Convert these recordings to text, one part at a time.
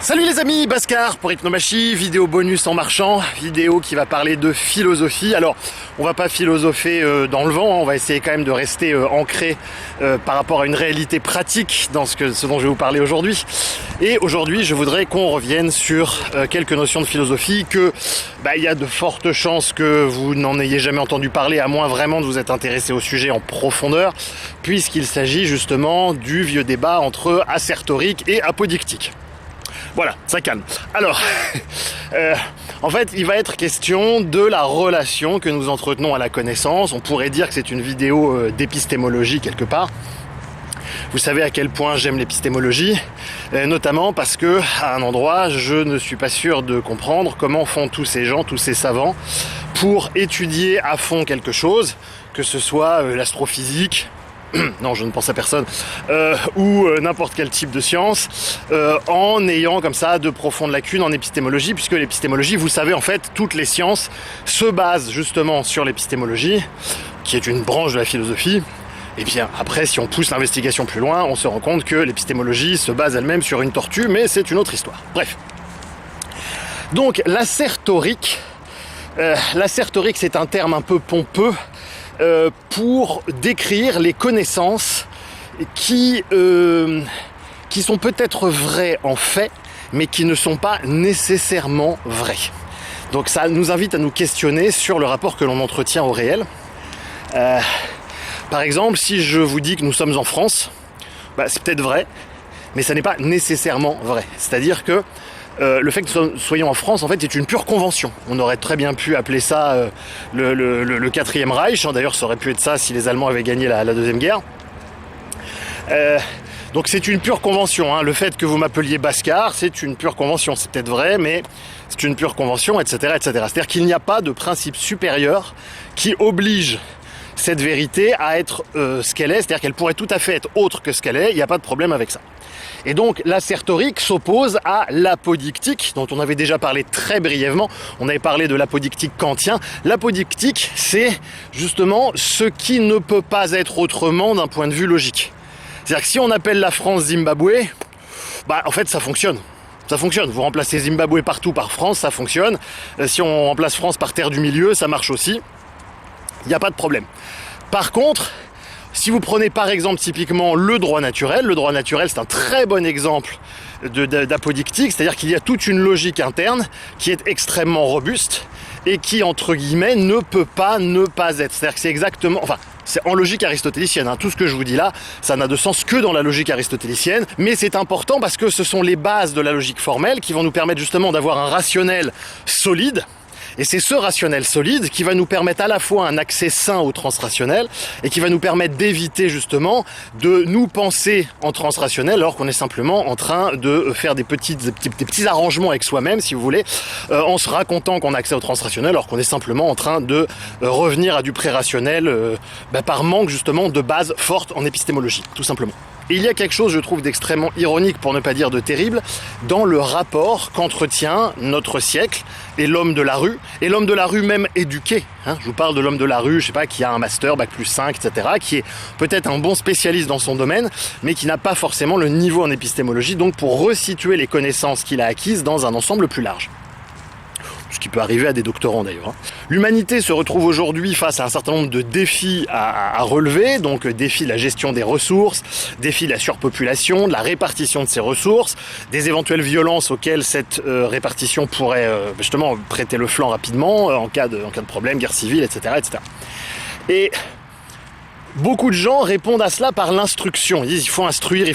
Salut les amis, Bhaskar pour Hypnomachie, vidéo bonus en marchant, vidéo qui va parler de philosophie. Alors, on va pas philosopher dans le vent, on va essayer quand même de rester ancré par rapport à une réalité pratique dans ce dont je vais vous parler aujourd'hui. Et aujourd'hui, je voudrais qu'on revienne sur quelques notions de philosophie que il y a de fortes chances que vous n'en ayez jamais entendu parler, à moins vraiment de vous être intéressé au sujet en profondeur, puisqu'il s'agit justement du vieux débat entre assertorique et apodictique. Voilà, ça calme. Alors, en fait, il va être question de la relation que nous entretenons à la connaissance. On pourrait dire que c'est une vidéo d'épistémologie quelque part. Vous savez à quel point j'aime l'épistémologie, notamment parce que, à un endroit, je ne suis pas sûr de comprendre comment font tous ces gens, tous ces savants, pour étudier à fond quelque chose, que ce soit l'astrophysique, non, je ne pense à personne, ou n'importe quel type de science, en ayant comme ça de profondes lacunes en épistémologie, puisque l'épistémologie, vous savez, en fait, toutes les sciences se basent justement sur l'épistémologie, qui est une branche de la philosophie. Et bien après, si on pousse l'investigation plus loin, on se rend compte que l'épistémologie se base elle-même sur une tortue, mais c'est une autre histoire. Bref. Donc, l'assertorique, c'est un terme un peu pompeux, pour décrire les connaissances qui sont peut-être vraies en fait, mais qui ne sont pas nécessairement vraies. Donc ça nous invite à nous questionner sur le rapport que l'on entretient au réel. Par exemple, si je vous dis que nous sommes en France, c'est peut-être vrai, mais ça n'est pas nécessairement vrai. C'est-à-dire que le fait que nous soyons en France, en fait, c'est une pure convention. On aurait très bien pu appeler ça le Quatrième Reich. D'ailleurs, ça aurait pu être ça si les Allemands avaient gagné la Deuxième Guerre. Donc c'est une pure convention. Le fait que vous m'appeliez Bhaskar, c'est une pure convention. C'est peut-être vrai, mais c'est une pure convention, etc., etc. C'est-à-dire qu'il n'y a pas de principe supérieur qui oblige cette vérité à être ce qu'elle est. C'est-à-dire qu'elle pourrait tout à fait être autre que ce qu'elle est. Il n'y a pas de problème avec ça. Et donc l'assertorique s'oppose à l'apodictique, dont on avait déjà parlé très brièvement. On avait parlé de l'apodictique kantien. L'apodictique, c'est justement ce qui ne peut pas être autrement d'un point de vue logique. C'est-à-dire que si on appelle la France Zimbabwe, en fait ça fonctionne. Ça fonctionne. Vous remplacez Zimbabwe partout par France, ça fonctionne. Si on remplace France par terre du milieu, ça marche aussi. Il n'y a pas de problème. Par contre, si vous prenez par exemple typiquement le droit naturel c'est un très bon exemple d'apodictique, c'est-à-dire qu'il y a toute une logique interne qui est extrêmement robuste et qui, entre guillemets, ne peut pas ne pas être. C'est-à-dire que c'est exactement... c'est en logique aristotélicienne. Tout ce que je vous dis là, ça n'a de sens que dans la logique aristotélicienne, mais c'est important parce que ce sont les bases de la logique formelle qui vont nous permettre justement d'avoir un rationnel solide. Et c'est ce rationnel solide qui va nous permettre à la fois un accès sain au transrationnel et qui va nous permettre d'éviter justement de nous penser en transrationnel alors qu'on est simplement en train de faire des petits arrangements avec soi-même, si vous voulez, en se racontant qu'on a accès au transrationnel alors qu'on est simplement en train de revenir à du pré-rationnel par manque justement de base forte en épistémologie, tout simplement. Et il y a quelque chose, je trouve, d'extrêmement ironique, pour ne pas dire de terrible, dans le rapport qu'entretient notre siècle et l'homme de la rue, et l'homme de la rue même éduqué. Je vous parle de l'homme de la rue, je sais pas, qui a un master, bac+5, etc., qui est peut-être un bon spécialiste dans son domaine, mais qui n'a pas forcément le niveau en épistémologie, donc pour resituer les connaissances qu'il a acquises dans un ensemble plus large. Ce qui peut arriver à des doctorants d'ailleurs. L'humanité se retrouve aujourd'hui face à un certain nombre de défis à relever, donc défis de la gestion des ressources, défis de la surpopulation, de la répartition de ces ressources, des éventuelles violences auxquelles cette répartition pourrait justement prêter le flanc rapidement en cas de problème, guerre civile, etc., etc. Et beaucoup de gens répondent à cela par l'instruction. Ils disent il faut instruire,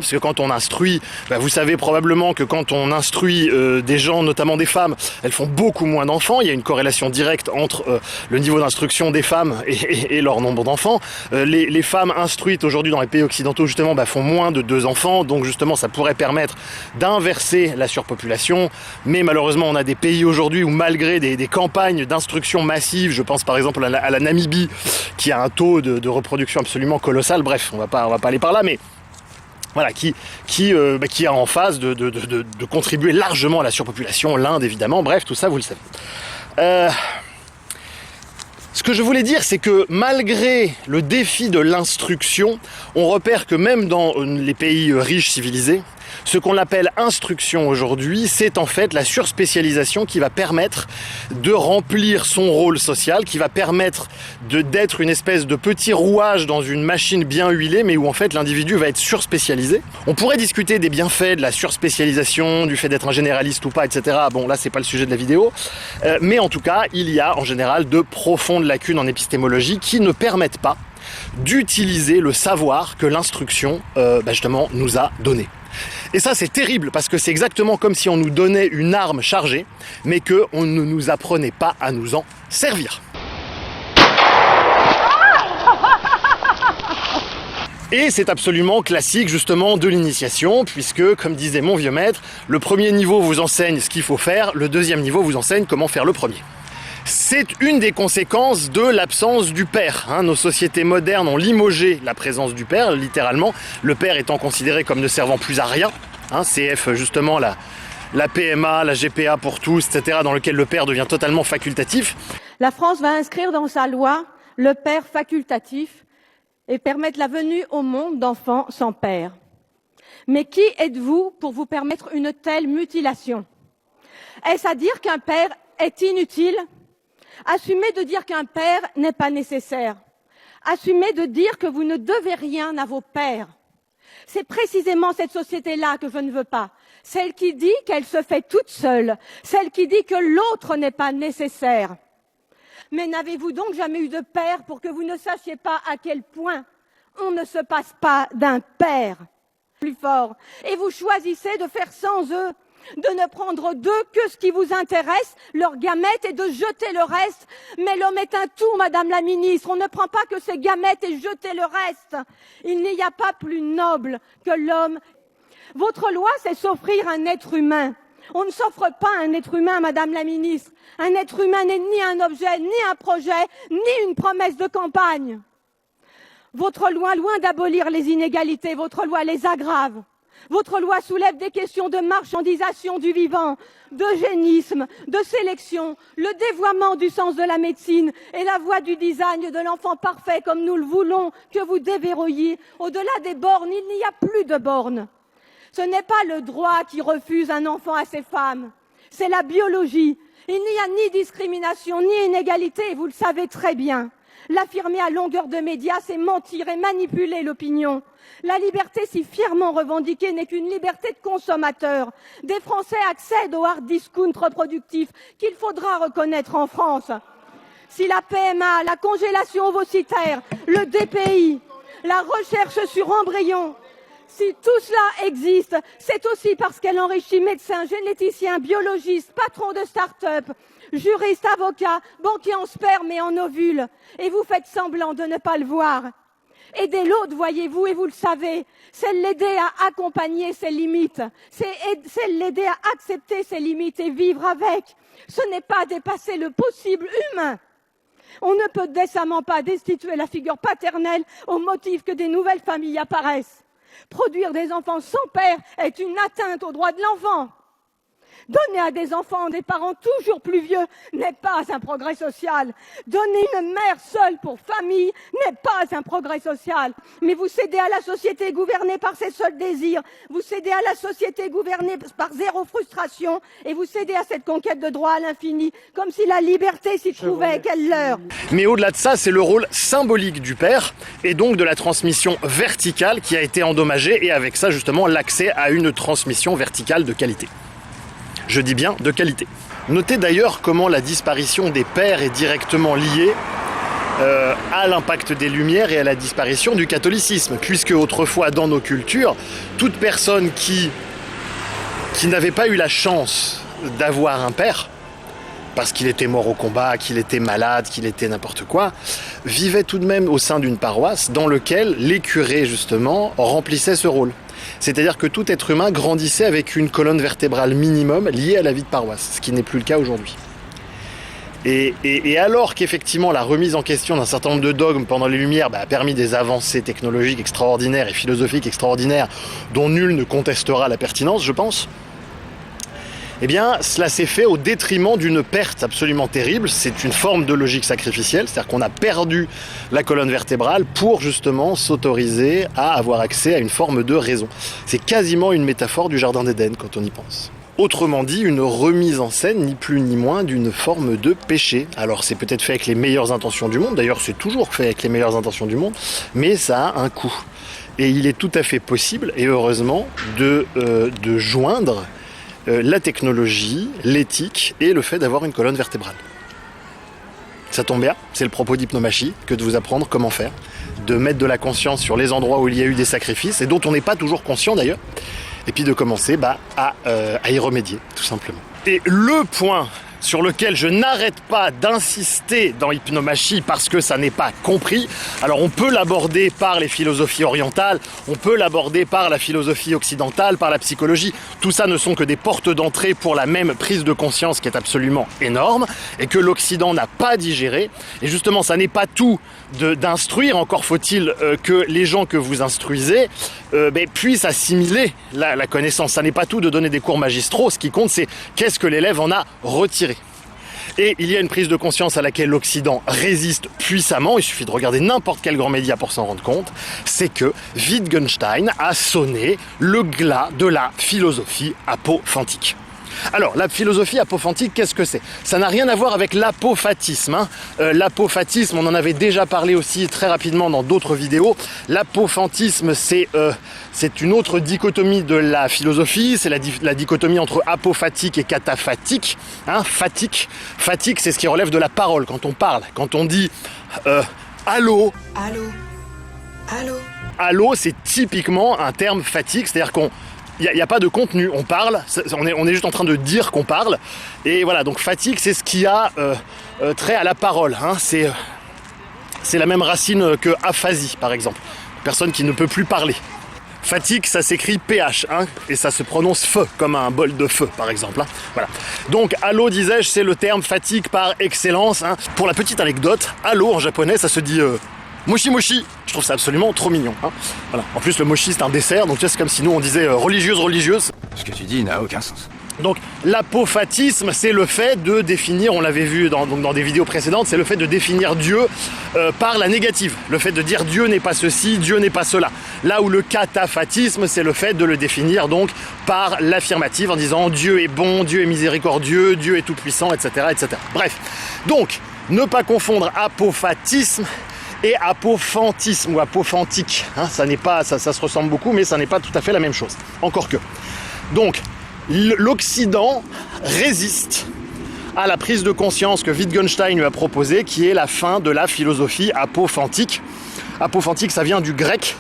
parce que quand on instruit, vous savez probablement que quand on instruit des gens, notamment des femmes, elles font beaucoup moins d'enfants. Il y a une corrélation directe entre le niveau d'instruction des femmes et leur nombre d'enfants. Les femmes instruites aujourd'hui dans les pays occidentaux, justement, font moins de 2 enfants, donc justement ça pourrait permettre d'inverser la surpopulation. Mais malheureusement, on a des pays aujourd'hui où malgré des campagnes d'instruction massives, je pense par exemple à la Namibie, qui a un taux de reproduction absolument colossale, bref, on va pas aller par là, mais voilà, qui est en phase de contribuer largement à la surpopulation, l'Inde évidemment, bref, tout ça vous le savez. Ce que je voulais dire, c'est que malgré le défi de l'instruction, on repère que même dans les pays riches civilisés, Ce qu'on appelle instruction aujourd'hui, c'est en fait la surspécialisation qui va permettre de remplir son rôle social, qui va permettre d'être une espèce de petit rouage dans une machine bien huilée, mais où en fait l'individu va être surspécialisé. On pourrait discuter des bienfaits de la surspécialisation, du fait d'être un généraliste ou pas, etc. Bon, là c'est pas le sujet de la vidéo, mais en tout cas, il y a en général de profondes lacunes en épistémologie qui ne permettent pas d'utiliser le savoir que l'instruction justement nous a donné. Et ça c'est terrible parce que c'est exactement comme si on nous donnait une arme chargée mais qu'on ne nous apprenait pas à nous en servir. Et c'est absolument classique justement de l'initiation puisque, comme disait mon vieux maître, le premier niveau vous enseigne ce qu'il faut faire, le deuxième niveau vous enseigne comment faire le premier. C'est une des conséquences de l'absence du père. Nos sociétés modernes ont limogé la présence du père, littéralement, le père étant considéré comme ne servant plus à rien. CF justement la PMA, la GPA pour tous, etc., dans lequel le père devient totalement facultatif. La France va inscrire dans sa loi le père facultatif et permettre la venue au monde d'enfants sans père. Mais qui êtes-vous pour vous permettre une telle mutilation? Est-ce à dire qu'un père est inutile? Assumez de dire qu'un père n'est pas nécessaire. Assumez de dire que vous ne devez rien à vos pères. C'est précisément cette société-là que je ne veux pas. Celle qui dit qu'elle se fait toute seule. Celle qui dit que l'autre n'est pas nécessaire. Mais n'avez-vous donc jamais eu de père pour que vous ne sachiez pas à quel point on ne se passe pas d'un père plus fort? Et vous choisissez de faire sans eux, de ne prendre d'eux que ce qui vous intéresse, leurs gamètes, et de jeter le reste. Mais l'homme est un tout, Madame la Ministre. On ne prend pas que ses gamètes et jeter le reste. Il n'y a pas plus noble que l'homme. Votre loi, c'est s'offrir un être humain. On ne s'offre pas un être humain, Madame la Ministre. Un être humain n'est ni un objet, ni un projet, ni une promesse de campagne. Votre loi, loin d'abolir les inégalités, votre loi les aggrave. Votre loi soulève des questions de marchandisation du vivant, d'eugénisme, de sélection, le dévoiement du sens de la médecine et la voie du design de l'enfant parfait comme nous le voulons que vous déverrouilliez. Au-delà des bornes, il n'y a plus de bornes. Ce n'est pas le droit qui refuse un enfant à ces femmes, c'est la biologie. Il n'y a ni discrimination, ni inégalité, et vous le savez très bien. L'affirmer à longueur de médias, c'est mentir et manipuler l'opinion. La liberté si fièrement revendiquée n'est qu'une liberté de consommateur. Des Français accèdent au hard discount reproductif qu'il faudra reconnaître en France. Si la PMA, la congélation ovocitaire, le DPI, la recherche sur embryons, si tout cela existe, c'est aussi parce qu'elle enrichit médecins, généticiens, biologistes, patrons de start-up, juristes, avocats, banquiers en sperme et en ovules. Et vous faites semblant de ne pas le voir. Aider l'autre, voyez-vous, et vous le savez, c'est l'aider à accompagner ses limites. C'est l'aider à accepter ses limites et vivre avec. Ce n'est pas dépasser le possible humain. On ne peut décemment pas destituer la figure paternelle au motif que des nouvelles familles apparaissent. Produire des enfants sans père est une atteinte aux droits de l'enfant. Donner à des enfants des parents toujours plus vieux n'est pas un progrès social. Donner une mère seule pour famille n'est pas un progrès social. Mais vous cédez à la société gouvernée par ses seuls désirs. Vous cédez à la société gouvernée par zéro frustration. Et vous cédez à cette conquête de droit à l'infini, comme si la liberté s'y trouvait, quelle l'heure. Mais au-delà de ça, c'est le rôle symbolique du père et donc de la transmission verticale qui a été endommagée et avec ça justement l'accès à une transmission verticale de qualité. Je dis bien de qualité. Notez d'ailleurs comment la disparition des pères est directement liée à l'impact des Lumières et à la disparition du catholicisme, puisque autrefois dans nos cultures, toute personne qui n'avait pas eu la chance d'avoir un père, parce qu'il était mort au combat, qu'il était malade, qu'il était n'importe quoi, vivait tout de même au sein d'une paroisse dans laquelle les curés justement remplissaient ce rôle. C'est-à-dire que tout être humain grandissait avec une colonne vertébrale minimum liée à la vie de paroisse, ce qui n'est plus le cas aujourd'hui. Et alors qu'effectivement la remise en question d'un certain nombre de dogmes pendant les Lumières a permis des avancées technologiques extraordinaires et philosophiques extraordinaires dont nul ne contestera la pertinence, je pense, eh bien cela s'est fait au détriment d'une perte absolument terrible. C'est une forme de logique sacrificielle, c'est-à-dire qu'on a perdu la colonne vertébrale pour justement s'autoriser à avoir accès à une forme de raison. C'est quasiment une métaphore du Jardin d'Éden quand on y pense. Autrement dit, une remise en scène, ni plus ni moins, d'une forme de péché. Alors c'est peut-être fait avec les meilleures intentions du monde, d'ailleurs c'est toujours fait avec les meilleures intentions du monde, mais ça a un coût. Et il est tout à fait possible, et heureusement, de joindre la technologie, l'éthique et le fait d'avoir une colonne vertébrale. Ça tombe bien, c'est le propos d'Hypnomachie, que de vous apprendre comment faire, de mettre de la conscience sur les endroits où il y a eu des sacrifices, et dont on n'est pas toujours conscient d'ailleurs, et puis de commencer à y remédier, tout simplement. Et le point sur lequel je n'arrête pas d'insister dans Hypnomachie parce que ça n'est pas compris. Alors on peut l'aborder par les philosophies orientales, on peut l'aborder par la philosophie occidentale, par la psychologie. Tout ça ne sont que des portes d'entrée pour la même prise de conscience qui est absolument énorme et que l'Occident n'a pas digéré. Et justement, ça n'est pas tout d'instruire, encore faut-il que les gens que vous instruisez puissent assimiler la connaissance. Ça n'est pas tout de donner des cours magistraux, ce qui compte c'est qu'est-ce que l'élève en a retiré. Et il y a une prise de conscience à laquelle l'Occident résiste puissamment, il suffit de regarder n'importe quel grand média pour s'en rendre compte, c'est que Wittgenstein a sonné le glas de la philosophie apophantique. Alors, la philosophie apophantique, qu'est-ce que c'est? Ça n'a rien à voir avec l'apophatisme. L'apophatisme, on en avait déjà parlé aussi très rapidement dans d'autres vidéos. L'apophantisme, c'est une autre dichotomie de la philosophie. C'est la dichotomie entre apophatique et cataphatique. Phatique, c'est ce qui relève de la parole. Quand on parle, quand on dit allô. Allô. Allô. Allô, c'est typiquement un terme phatique, c'est-à-dire il n'y a pas de contenu, on parle, on est juste en train de dire qu'on parle, et voilà, donc fatigue, c'est ce qui a trait à la parole, c'est la même racine que aphasie, par exemple, personne qui ne peut plus parler. Fatigue, ça s'écrit PH, et ça se prononce feu, comme un bol de feu, par exemple. Voilà. Donc, allô, disais-je, c'est le terme fatigue par excellence. Pour la petite anecdote, allô, en japonais, ça se dit moshi moshi. Je trouve ça absolument trop mignon. Voilà. En plus, le mochi, c'est un dessert, donc c'est comme si nous, on disait religieuse. Ce que tu dis n'a aucun sens. Donc, l'apophatisme, c'est le fait de définir, on l'avait vu dans des vidéos précédentes, c'est le fait de définir Dieu par la négative. Le fait de dire Dieu n'est pas ceci, Dieu n'est pas cela. Là où le cataphatisme, c'est le fait de le définir donc par l'affirmative en disant Dieu est bon, Dieu est miséricordieux, Dieu est tout-puissant, etc., etc. Bref, donc, ne pas confondre apophatisme et apophantisme ou apophantique. Ça se ressemble beaucoup, mais ça n'est pas tout à fait la même chose. Encore que. Donc, l'Occident résiste à la prise de conscience que Wittgenstein lui a proposée, qui est la fin de la philosophie apophantique. Apophantique, ça vient du grec,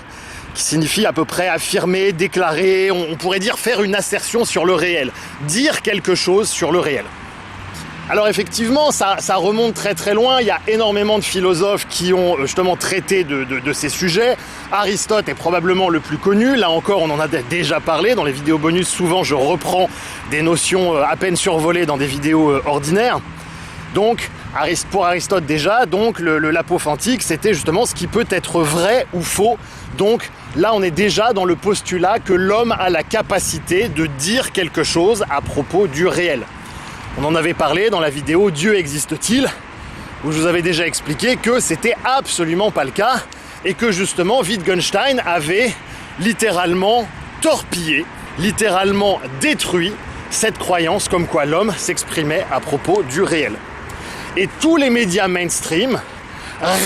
qui signifie à peu près affirmer, déclarer, on pourrait dire faire une assertion sur le réel, dire quelque chose sur le réel. Alors effectivement, ça remonte très très loin, il y a énormément de philosophes qui ont justement traité de ces sujets. Aristote est probablement le plus connu, là encore on en a déjà parlé, dans les vidéos bonus souvent je reprends des notions à peine survolées dans des vidéos ordinaires. Donc pour Aristote déjà, donc l'apophantique c'était justement ce qui peut être vrai ou faux. Donc là on est déjà dans le postulat que l'homme a la capacité de dire quelque chose à propos du réel. On en avait parlé dans la vidéo « Dieu existe-t-il ?», où je vous avais déjà expliqué que c'était absolument pas le cas et que justement Wittgenstein avait littéralement torpillé, littéralement détruit cette croyance comme quoi l'homme s'exprimait à propos du réel. Et tous les médias mainstream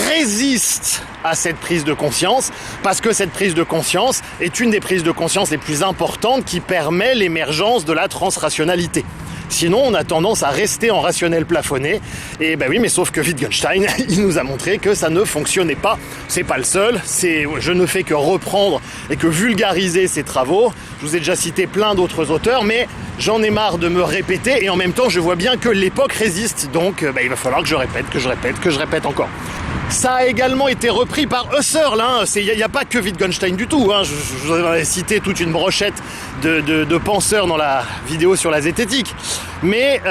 résistent à cette prise de conscience parce que cette prise de conscience est une des prises de conscience les plus importantes qui permet l'émergence de la transrationalité. Sinon, on a tendance à rester en rationnel plafonné. Et ben oui, mais sauf que Wittgenstein, il nous a montré que ça ne fonctionnait pas. C'est pas le seul. Je ne fais que reprendre et que vulgariser ses travaux. Je vous ai déjà cité plein d'autres auteurs, mais j'en ai marre de me répéter. Et en même temps, je vois bien que l'époque résiste. Donc, il va falloir que je répète encore. Ça a également été repris par Husserl. Il n'y a pas que Wittgenstein du tout. Je vous avais cité toute une brochette de penseurs dans la vidéo sur la zététique. Mais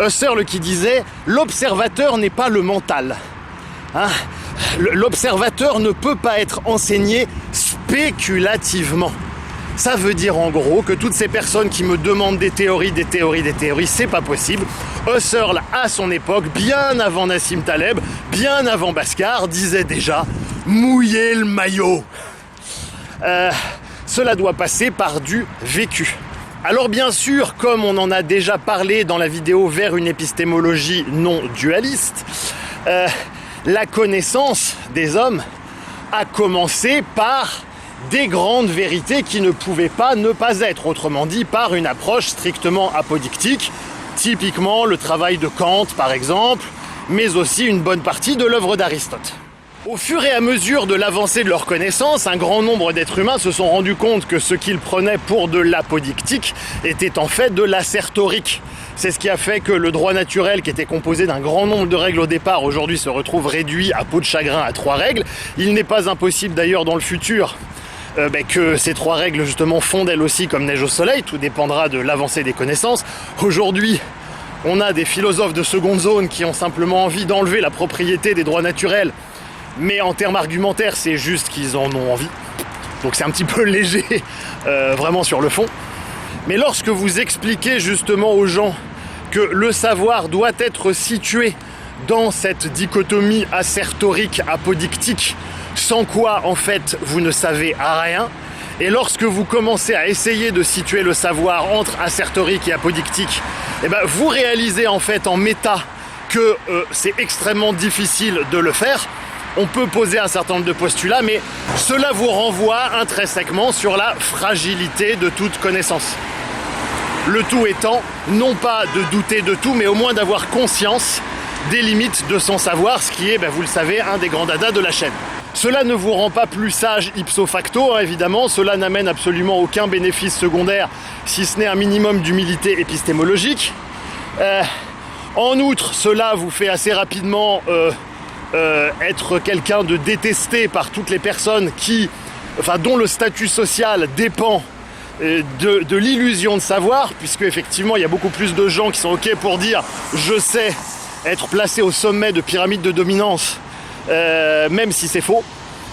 Husserl qui disait « L'observateur n'est pas le mental ». L'observateur ne peut pas être enseigné spéculativement. Ça veut dire en gros que toutes ces personnes qui me demandent des théories, c'est pas possible. Husserl, à son époque, bien avant Nassim Taleb, bien avant Bhaskar, disait déjà « mouiller le maillot ». Cela doit passer par du vécu. Alors bien sûr, comme on en a déjà parlé dans la vidéo vers une épistémologie non dualiste, la connaissance des hommes a commencé par des grandes vérités qui ne pouvaient pas ne pas être, autrement dit par une approche strictement apodictique, typiquement le travail de Kant par exemple, mais aussi une bonne partie de l'œuvre d'Aristote. Au fur et à mesure de l'avancée de leur connaissance, un grand nombre d'êtres humains se sont rendus compte que ce qu'ils prenaient pour de l'apodictique était en fait de l'assertorique. C'est ce qui a fait que le droit naturel, qui était composé d'un grand nombre de règles au départ, aujourd'hui se retrouve réduit à peau de chagrin à 3 règles. Il n'est pas impossible d'ailleurs dans le futur que ces 3 règles justement fondent elles aussi comme neige au soleil, tout dépendra de l'avancée des connaissances. Aujourd'hui, on a des philosophes de seconde zone qui ont simplement envie d'enlever la propriété des droits naturels, mais en termes argumentaires, c'est juste qu'ils en ont envie. Donc c'est un petit peu léger, vraiment sur le fond. Mais lorsque vous expliquez justement aux gens que le savoir doit être situé dans cette dichotomie assertorique, apodictique, sans quoi en fait vous ne savez rien, et lorsque vous commencez à essayer de situer le savoir entre assertorique et apodictique, vous réalisez en fait en méta que c'est extrêmement difficile de le faire. On peut poser un certain nombre de postulats, mais cela vous renvoie intrinsèquement sur la fragilité de toute connaissance. Le tout étant, non pas de douter de tout, mais au moins d'avoir conscience des limites de son savoir, ce qui est, vous le savez, un des grands dadas de la chaîne. Cela ne vous rend pas plus sage ipso facto, évidemment, cela n'amène absolument aucun bénéfice secondaire, si ce n'est un minimum d'humilité épistémologique. En outre, cela vous fait assez rapidement être quelqu'un de détesté par toutes les personnes dont le statut social dépend de l'illusion de savoir, puisque effectivement il y a beaucoup plus de gens qui sont ok pour dire je sais, être placé au sommet de pyramide de dominance, même si c'est faux,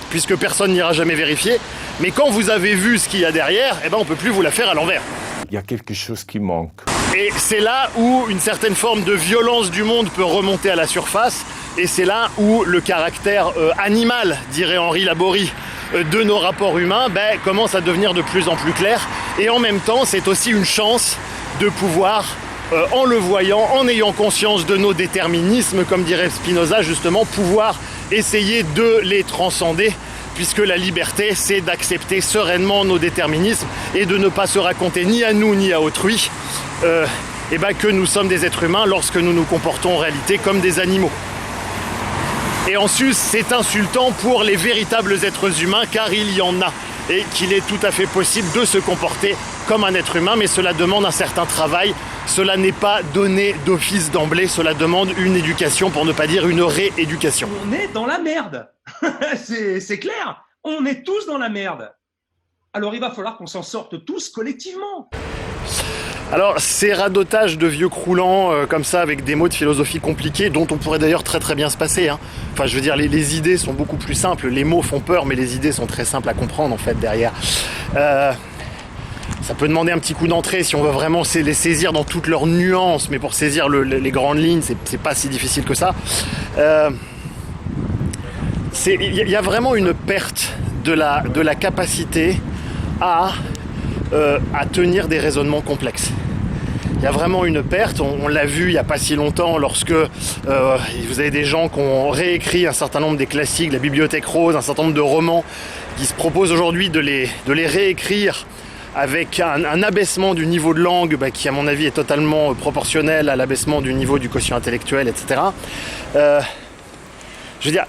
puisque personne n'ira jamais vérifier. Mais quand vous avez vu ce qu'il y a derrière, on peut plus vous la faire à l'envers. Il y a quelque chose qui manque. Et c'est là où une certaine forme de violence du monde peut remonter à la surface, et c'est là où le caractère animal, dirait Henri Laborie, de nos rapports humains commence à devenir de plus en plus clair. Et en même temps, c'est aussi une chance de pouvoir, en le voyant, en ayant conscience de nos déterminismes, comme dirait Spinoza justement, pouvoir essayer de les transcender, puisque la liberté, c'est d'accepter sereinement nos déterminismes et de ne pas se raconter ni à nous ni à autrui que nous sommes des êtres humains lorsque nous nous comportons en réalité comme des animaux. Et en sus, c'est insultant pour les véritables êtres humains, car il y en a, et qu'il est tout à fait possible de se comporter comme un être humain, mais cela demande un certain travail, cela n'est pas donné d'office d'emblée, cela demande une éducation, pour ne pas dire une rééducation. On est dans la merde. C'est clair, on est tous dans la merde. Alors il va falloir qu'on s'en sorte tous collectivement. Alors, ces radotages de vieux croulants comme ça, avec des mots de philosophie compliqués, dont on pourrait d'ailleurs très très bien se passer. Enfin, je veux dire, les idées sont beaucoup plus simples. Les mots font peur, mais les idées sont très simples à comprendre, en fait, derrière. Ça peut demander un petit coup d'entrée si on veut vraiment les saisir dans toutes leurs nuances, mais pour saisir les grandes lignes, c'est pas si difficile que ça. Il y a vraiment une perte de la capacité à tenir des raisonnements complexes. Il y a vraiment une perte, on l'a vu il n'y a pas si longtemps lorsque vous avez des gens qui ont réécrit un certain nombre des classiques, la Bibliothèque Rose, un certain nombre de romans qui se proposent aujourd'hui de les réécrire avec un abaissement du niveau de langue qui à mon avis est totalement proportionnel à l'abaissement du niveau du quotient intellectuel, etc. Je veux dire,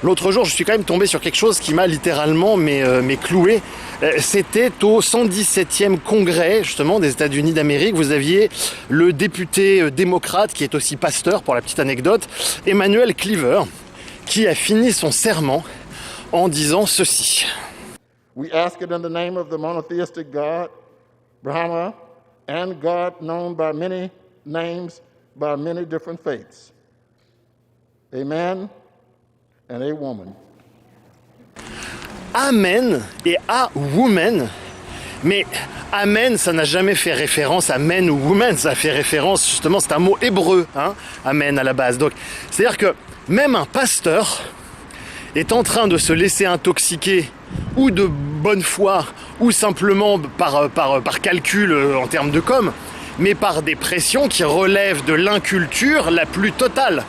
l'autre jour je suis quand même tombé sur quelque chose qui m'a littéralement cloué. C'était au 117e congrès justement des États-Unis d'Amérique. Vous aviez le député démocrate qui est aussi pasteur, pour la petite anecdote, Emmanuel Cleaver, qui a fini son serment en disant ceci. We ask it in the name of the monotheistic God, Brahma, and God known by many names, by many different faiths. A man and a woman. Amen et a woman, Mais amen, ça n'a jamais fait référence à men ou woman, ça a fait référence, justement, c'est un mot hébreu, hein, amen à la base. Donc, c'est-à-dire que même un pasteur est en train de se laisser intoxiquer ou de bonne foi, ou simplement par calcul en termes de com', mais par des pressions qui relèvent de l'inculture la plus totale.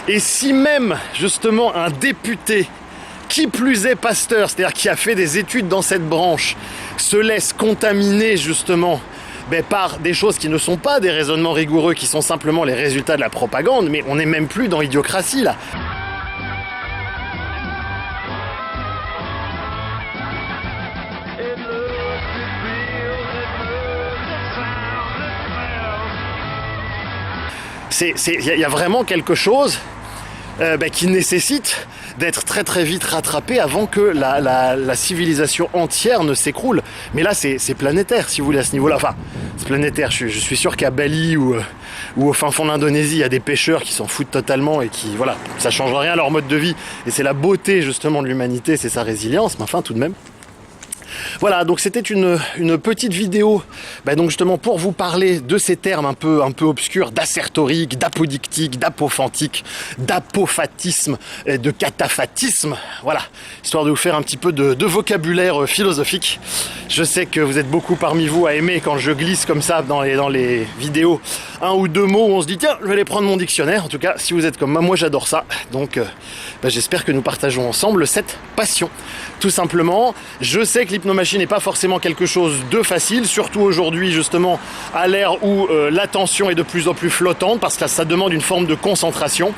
Et si même, justement, un député, qui plus est pasteur, c'est-à-dire qui a fait des études dans cette branche, se laisse contaminer, justement, par des choses qui ne sont pas des raisonnements rigoureux, qui sont simplement les résultats de la propagande, mais on n'est même plus dans l'idiocratie, là. Il y a vraiment quelque chose qui nécessite d'être très très vite rattrapé avant que la civilisation entière ne s'écroule. Mais là c'est planétaire si vous voulez à ce niveau-là. Enfin, c'est planétaire, je suis sûr qu'à Bali ou au fin fond de l'Indonésie, il y a des pêcheurs qui s'en foutent totalement et qui, voilà, ça change rien à leur mode de vie. Et c'est la beauté justement de l'humanité, c'est sa résilience, mais enfin tout de même. Voilà, donc c'était une petite vidéo, donc justement pour vous parler de ces termes un peu obscurs d'assertorique, d'apodictique, d'apophantique, d'apophatisme, et de cataphatisme. Voilà, histoire de vous faire un petit peu de vocabulaire philosophique. Je sais que vous êtes beaucoup parmi vous à aimer quand je glisse comme ça dans les vidéos un ou deux mots où on se dit tiens, je vais aller prendre mon dictionnaire. En tout cas, si vous êtes comme moi j'adore ça. Donc j'espère que nous partageons ensemble cette passion. Tout simplement, je sais que l'hypnomachie n'est pas forcément quelque chose de facile, surtout aujourd'hui justement à l'ère où l'attention est de plus en plus flottante parce que ça demande une forme de concentration.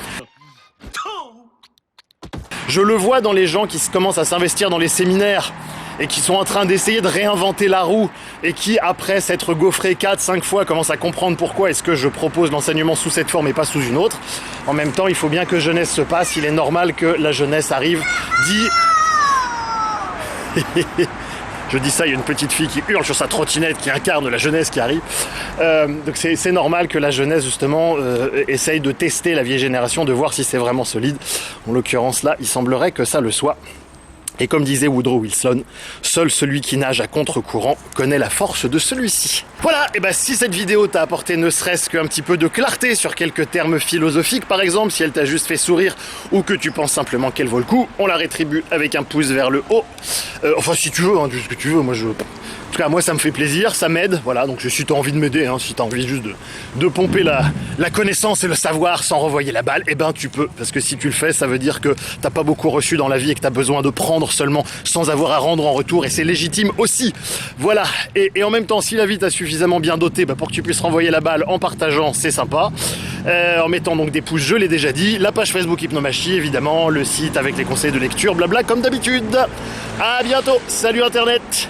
Je le vois dans les gens qui commencent à s'investir dans les séminaires et qui sont en train d'essayer de réinventer la roue et qui, après s'être gaufrés 4-5 fois, commencent à comprendre pourquoi est-ce que je propose l'enseignement sous cette forme et pas sous une autre. En même temps, il faut bien que jeunesse se passe, il est normal que la jeunesse arrive, Je dis ça, il y a une petite fille qui hurle sur sa trottinette, qui incarne la jeunesse qui arrive. Donc c'est normal que la jeunesse, justement, essaye de tester la vieille génération, de voir si c'est vraiment solide. En l'occurrence, là, il semblerait que ça le soit. Et comme disait Woodrow Wilson, seul celui qui nage à contre-courant connaît la force de celui-ci. Voilà, et si cette vidéo t'a apporté ne serait-ce qu'un petit peu de clarté sur quelques termes philosophiques, par exemple, si elle t'a juste fait sourire ou que tu penses simplement qu'elle vaut le coup, on la rétribue avec un pouce vers le haut. Enfin, si tu veux, hein, ce que tu veux, en tout cas, moi, ça me fait plaisir, ça m'aide, voilà, donc si t'as envie de m'aider, hein, si t'as envie juste de pomper la connaissance et le savoir sans renvoyer la balle, tu peux, parce que si tu le fais, ça veut dire que t'as pas beaucoup reçu dans la vie et que t'as besoin de prendre seulement sans avoir à rendre en retour, et c'est légitime aussi. Voilà, et en même temps, si la vie t'a suffisamment bien doté pour que tu puisses renvoyer la balle en partageant, c'est sympa, en mettant donc des pouces, je l'ai déjà dit, la page Facebook Hypnomachie, évidemment, le site avec les conseils de lecture, blabla, comme d'habitude. À bientôt, salut Internet.